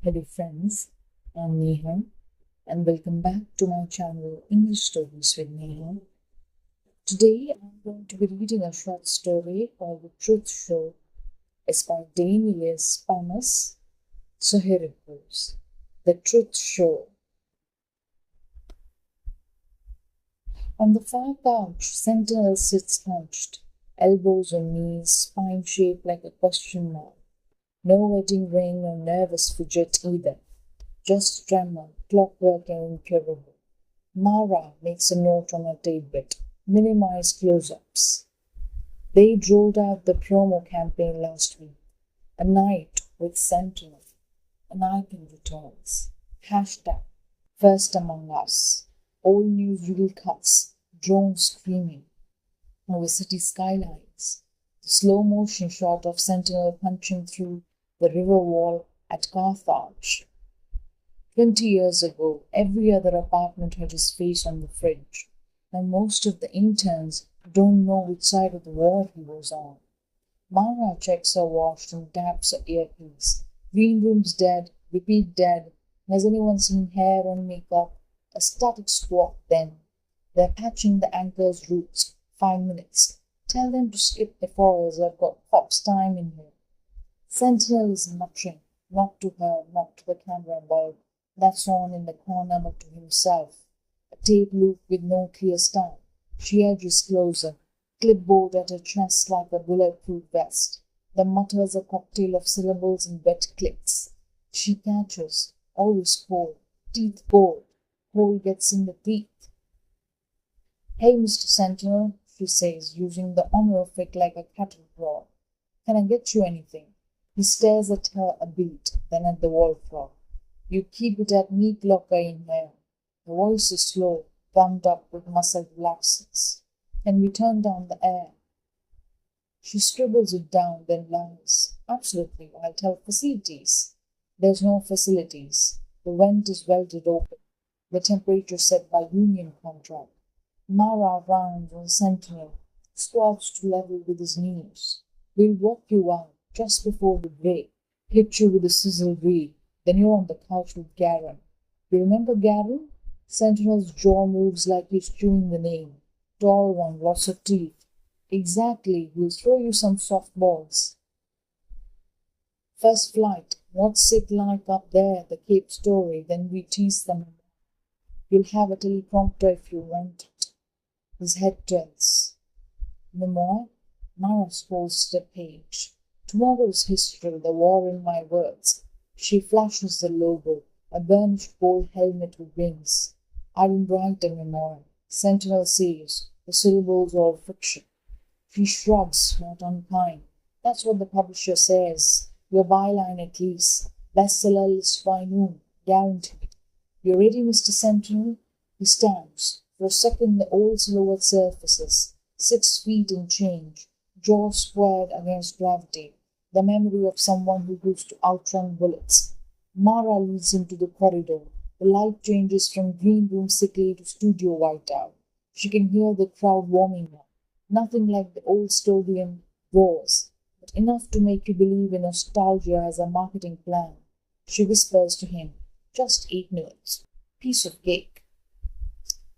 Hello friends, I'm Neha and welcome back to my channel English Stories with Neha. Today I'm going to be reading a short story called The Truth Show. It's by Danielius, Spamas. So here it goes. The Truth Show. On the far couch, Sentinel sits hunched, elbows on knees, spine shaped like a question mark. No wedding ring or nervous fidget either. Just tremor, clockwork and incurable. Mara makes a note on her tablet. Minimize close-ups. They rolled out the promo campaign last week. A night with Sentinel. An icon returns. Hashtag First Among Us. All new reel cuts. Drones screaming. Over city skylines. The slow motion shot of Sentinel punching through the river wall at Carthage. 20 years ago, every other apartment had his face on the fridge. Now most of the interns don't know which side of the war he was on. Mara checks her watch and taps her earpiece. Green room's dead, repeat dead. Has anyone seen hair on makeup? A static squawk then. They're patching the anchor's roots. 5 minutes. Tell them to skip the forest. I've got Pop's time in here. Sentinel is muttering, not to her, not to the camera bulb that's on in the corner, but to himself. A tape loop with no clear start. She edges closer, clipboard at her chest like a bulletproof vest. The mutters a cocktail of syllables and wet clicks. She catches, always cold, teeth cold. Cold gets in the teeth. Hey, Mr. Sentinel, she says, using the honorific like a cattle prod. Can I get you anything? He stares at her a beat, then at the wall clock. You keep it at me clocker in here. The voice is slow, pumped up with muscle relaxants. Can we turn down the air? She scribbles it down, then lies. Absolutely, I'll tell facilities. There's no facilities. The vent is welded open. The temperature set by union contract. Mara rounds on Sentinel, squats to level with his knees. We'll walk you out just before the break. Hit you with a sizzle reel. Then you're on the couch with Garen. You remember Garen? Sentinel's jaw moves like he's chewing the name. Tall one, lots of teeth. Exactly, we'll throw you some softballs. First flight, what's it like up there, the Cape Story, then we tease them. You'll have a teleprompter if you want it. His head tilts. Memoir? Mara scrolls the page. Tomorrow's history, the war in my words. She flashes the logo, a burnished gold helmet with wings. I didn't write a memoir. Sentinel says, the syllables are fiction. She shrugs, not unkind. That's what the publisher says. Your byline at least. Bestseller list by noon. Guaranteed. You ready, Mr. Sentinel? He stands. For a second the old silhouette surfaces. 6 feet and change. Jaw squared against gravity. The memory of someone who used to outrun bullets. Mara leads him to the corridor. The light changes from green room sickly to studio whiteout. She can hear the crowd warming up. Nothing like the old Stovian roars, but enough to make you believe in nostalgia as a marketing plan. She whispers to him, just 8 minutes. Piece of cake.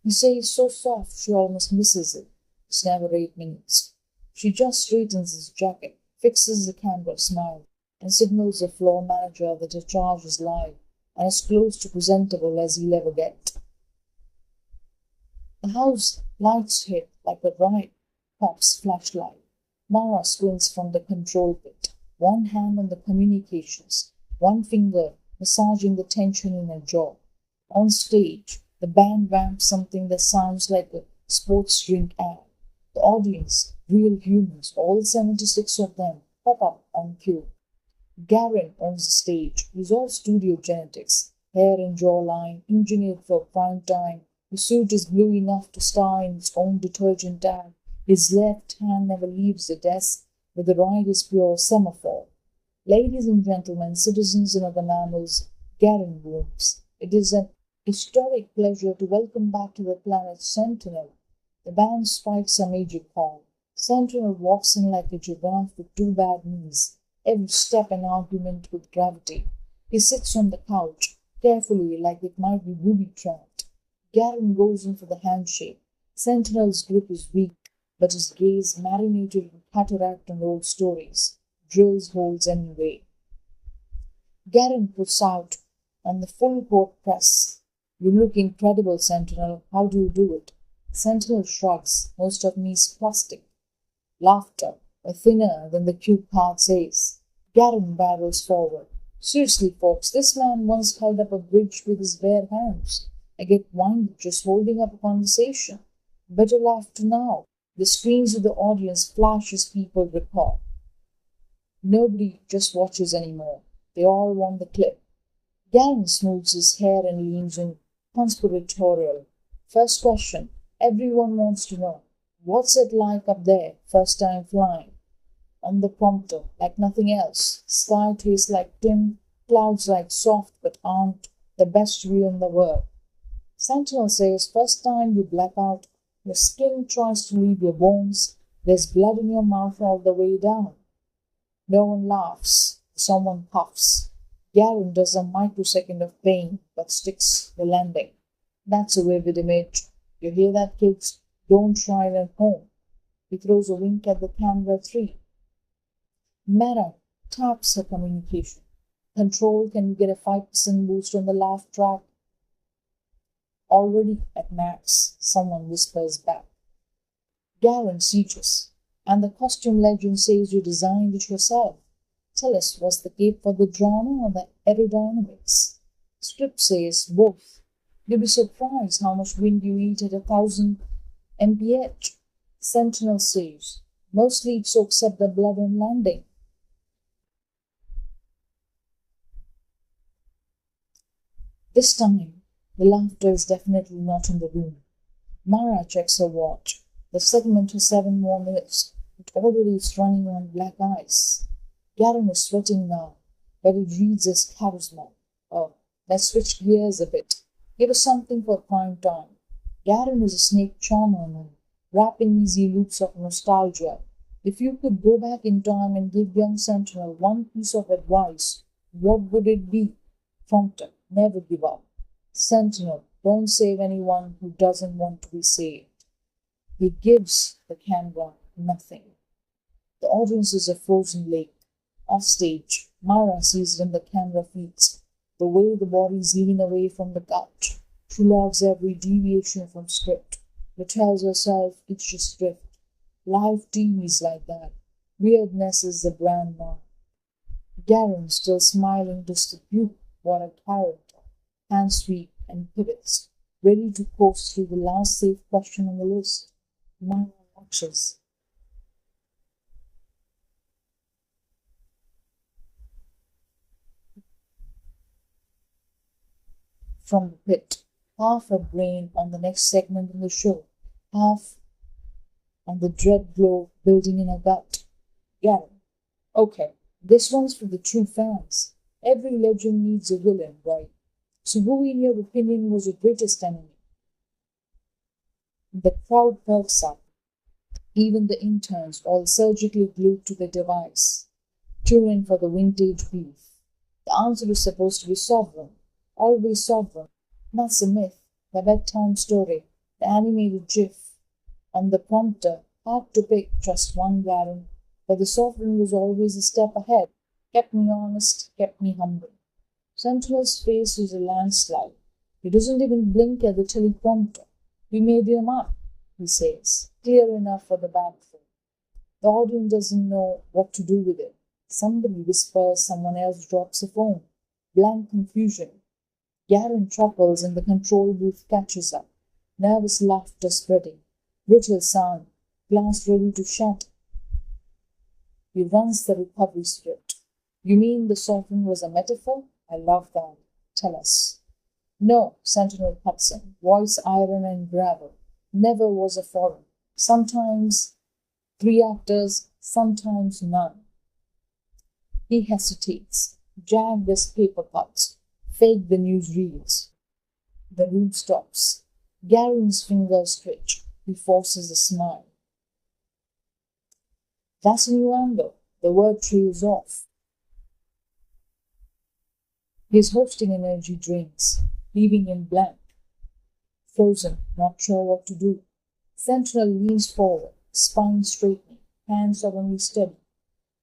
You say it's so soft she almost misses it. It's never 8 minutes. She just straightens his jacket, fixes the camera smile, and signals the floor manager that her charge is live and as close to presentable as he'll ever get. The house lights hit like a riot. Pop's flashlight. Mara swings from the control pit, one hand on the communications, one finger massaging the tension in her jaw. On stage, the band vamps something that sounds like a sports drink ad. The audience, real humans, all 76 of them, pop up on cue. Garen owns the stage. He's all studio genetics, hair and jawline, engineered for prime time. His suit is blue enough to star in its own detergent ad. His left hand never leaves the desk, but the right is pure semaphore. Ladies and gentlemen, citizens and other mammals, Garen booms. It is an historic pleasure to welcome back to the planet Sentinel. The band strikes a major chord. Sentinel walks in like a giraffe with 2 bad knees, every step an argument with gravity. He sits on the couch, carefully like it might be booby-trapped. Garen goes in for the handshake. Sentinel's grip is weak, but his gaze, marinated in cataract and old stories, drills holes anyway. Garen puts out on the full court press. You look incredible, Sentinel. How do you do it? Sentinel shrugs. Most of me is plastic. Laughter, thinner than the cue card says. Garen barrels forward. Seriously, folks, this man once held up a bridge with his bare hands. I get winded just holding up a conversation. Better laughter now. The screens of the audience flash as people record. Nobody just watches anymore. They all want the clip. Garen smooths his hair and leans in, conspiratorial. First question. Everyone wants to know. What's it like up there, first time flying? On the prompter, like nothing else. Sky tastes like tin, clouds like soft but aren't the best view in the world. Sentinel says, first time you black out, your skin tries to leave your bones, there's blood in your mouth all the way down. No one laughs. Someone puffs. Garen does a microsecond of pain, but sticks the landing. That's a vivid image. You hear that, kids? Don't try it at home. He throws a wink at the camera 3. Mara taps her communication. Control, can you get a 5% boost on the laugh track? Already at max, someone whispers back. Garen sieges. And the costume legend says you designed it yourself. Tell us, was the cape for the drama or the aerodynamics? Script says both. You'll be surprised how much wind you eat at 1,000 mph. Sentinel says, mostly it soaks up the blood on landing. This time, the laughter is definitely not in the room. Mara checks her watch. The segment has 7 more minutes. It already is running on black ice. Garen is sweating now, but it reads as charisma. Oh, let's switch gears a bit. Give us something for prime time. Garen is a snake charmer now, rapping easy loops of nostalgia. If you could go back in time and give young Sentinel one piece of advice, what would it be? Prompter, never give up. Sentinel, don't save anyone who doesn't want to be saved. He gives the camera nothing. The audience is a frozen lake. Offstage, Mara sees it in the camera feeds. The way the bodies lean away from the couch. She logs every deviation from script. But tells herself it's just drift. Live TV is like that. Weirdness is the brand now. Garen, still smiling, distribute what a character. Hand sweep and pivots. Ready to coast through the last safe question on the list. Mara watches. From the pit, half her brain on the next segment in the show, half on the dread glow building in her gut. Garen, okay, this one's for the true fans. Every legend needs a villain, right? So who, in your opinion, was your greatest enemy? The crowd perks up. Even the interns, all surgically glued to the device, tune in for the vintage beef. The answer is supposed to be sovereign. Always sovereign. That's a myth. The bedtime story. The animated gif. On the prompter, hard to pick just one Garen, but the sovereign was always a step ahead. Kept me honest, kept me humble. Sentinel's face is a landslide. He doesn't even blink at the teleprompter. We made him up, he says, clear enough for the backfill. The audience doesn't know what to do with it. Somebody whispers, someone else drops a phone. Blank confusion. Garen chuckles and the control booth catches up. Nervous laughter spreading. Brittle sound. Glass ready to shatter. He runs the recovery script. You mean the sovereign was a metaphor? I love that. Tell us. No, Sentinel cuts in. Voice iron and gravel. Never was a foreign. Sometimes 3 actors, sometimes none. He hesitates. Jagged as paper cuts. Fake the news reels. The room stops. Garen's fingers twitch. He forces a smile. That's a new angle. The word trails off. He is hosting energy drinks, leaving him blank, frozen, not sure what to do. Sentinel leans forward, spine straightening, hands suddenly steady.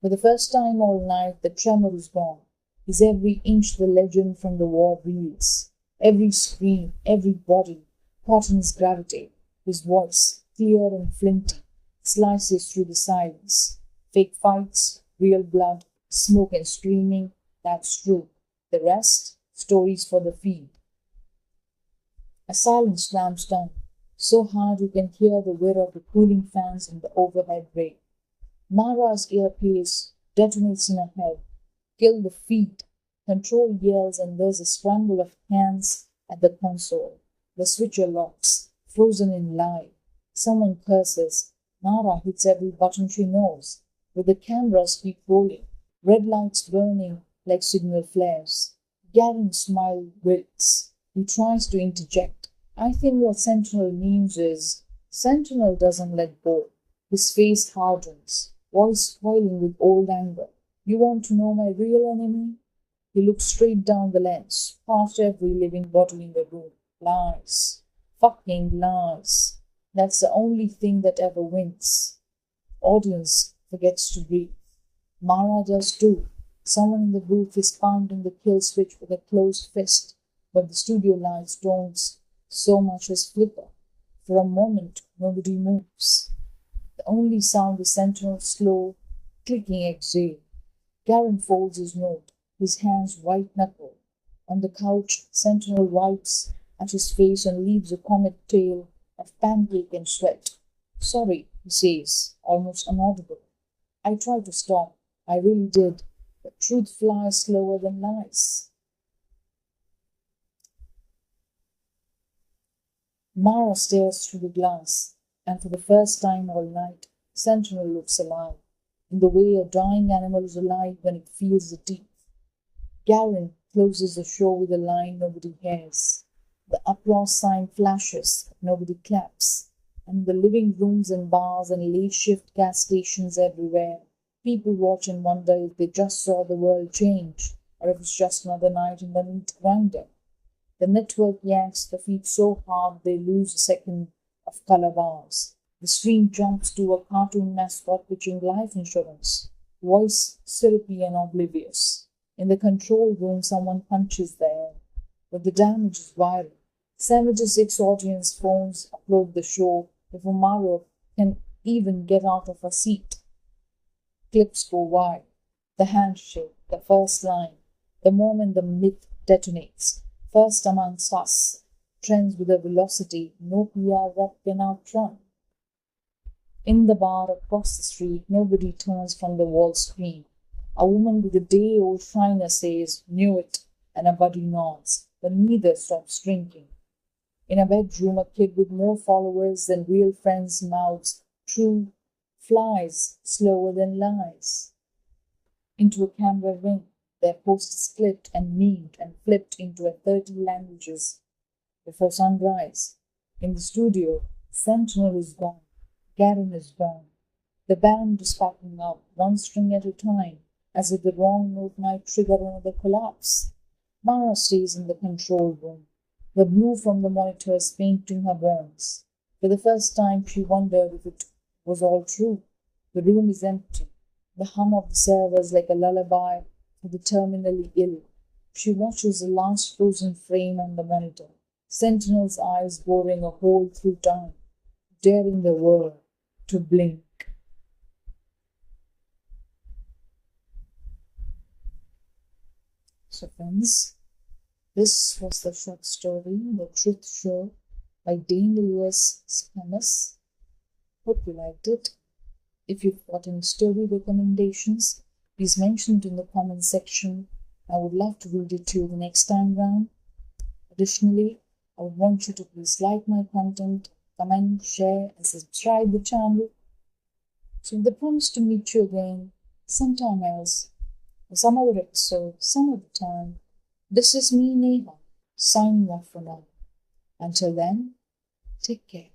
For the first time all night, the tremor is gone. Is every inch the legend from the war reels. Every scream, every body, caught in his gravity. His voice, clear and flinty, slices through the silence. Fake fights, real blood, smoke and screaming, that's true. The rest, stories for the field. A silence slams down, so hard you can hear the whir of the cooling fans in the overhead rain. Mara's earpiece detonates in her head. Kill the feed. Control yells and there's a scramble of hands at the console. The switcher locks, frozen in live. Someone curses. Mara hits every button she knows. But the cameras keep rolling. Red lights burning like signal flares. Garen's smile wilts. He tries to interject. I think what Sentinel means is Sentinel doesn't let go. His face hardens, voice boiling with old anger. You want to know my real enemy? He looks straight down the lens, past every living body in the room. Lies. Fucking lies. That's the only thing that ever wins. Audience forgets to breathe. Mara does too. Someone in the booth is pounding the kill switch with a closed fist, but the studio lights don't so much as flicker. For a moment, nobody moves. The only sound is Sentinel's slow, clicking exhale. Garen folds his note, his hands white-knuckled. On the couch, Sentinel wipes at his face and leaves a comet tail of pancake and sweat. Sorry, he says, almost inaudible. I tried to stop. I really did. But truth flies slower than lies. Mara stares through the glass, and for the first time all night, Sentinel looks alive, in the way a dying animal is alive when it feels the teeth. Garen closes the show with a line nobody hears. The applause sign flashes, but nobody claps. And in the living rooms and bars and late-shift gas stations everywhere, people watch and wonder if they just saw the world change, or if it's just another night in the meat grinder. The network yanks the feed so hard they lose a second of color bars. The screen jumps to a cartoon mascot pitching life insurance, voice syrupy and oblivious. In the control room, someone punches the air, but the damage is viral. 76 audience phones upload the show before Mara can even get out of her seat. Clips go wide. The handshake, the first line, the moment the myth detonates. First amongst us, trends with a velocity no PR rep can outrun. In the bar across the street, nobody turns from the wall screen. A woman with a day-old shyness says, "Knew it," and a buddy nods, but neither stops drinking. In a bedroom, a kid with more followers than real friends mouths, "True," flies slower than lies. Into a camera ring, their posters clipped and memed and flipped into 30 languages before sunrise. In the studio, Sentinel is gone, Garen is gone. The band is packing up, one string at a time, as if the wrong note might trigger another collapse. Mara stays in the control room, the blue from the monitors painting her bones. For the first time, she wondered if it was all true. The room is empty. The hum of the servers like a lullaby for the terminally ill. She watches the last frozen frame on the monitor, Sentinel's eyes boring a hole through time, daring the world to blink. So friends, this was the short story, The Truth Show by Danielius Spamas. Hope you liked it. If you've got any story recommendations, please mention it in the comment section. I would love to read it to you the next time round. Additionally, I would want you to please like my content, comment, share, and subscribe the channel. So with the promise to meet you again sometime else, or some other episode, some other time, this is me, Neha, signing off for now. Until then, take care.